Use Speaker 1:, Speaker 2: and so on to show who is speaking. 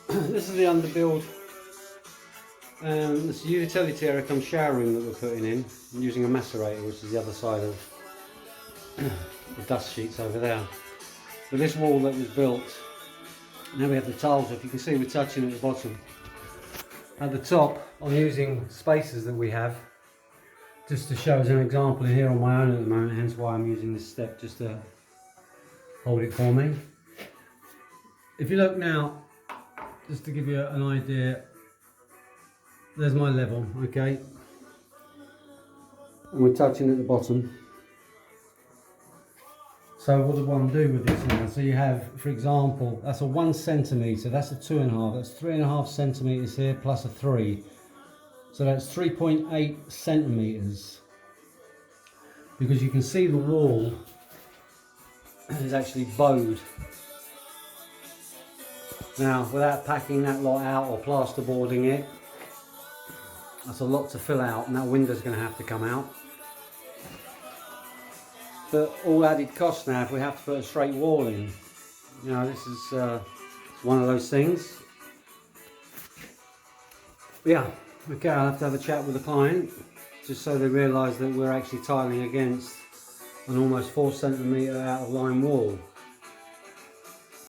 Speaker 1: This is the underbuild. This is a utility area come shower room that we're putting in using a macerator, which is the other side of the dust sheets over there. But this wall that was built, now we have the tiles up. You can see we're touching at the bottom. At the top, I'm using spacers that we have just to show as an example here on my own at the moment, hence why I'm using this step just to hold it for me. If you look now, just to give you an idea, there's my level, okay? And we're touching at the bottom. So what do I want to do with this now? So you have, for example, that's a 1 centimetre, that's a 2.5, that's 3.5 centimetres here plus a 3. So that's 3.8 centimetres. Because you can see the wall is actually bowed. Now, without packing that lot out or plasterboarding it, that's a lot to fill out, and that window's going to have to come out. But all added cost now if we have to put a straight wall in. You know, this is one of those things. Yeah, okay, I'll have to have a chat with the client just so they realise that we're actually tiling against an almost 4 centimetre out of line wall.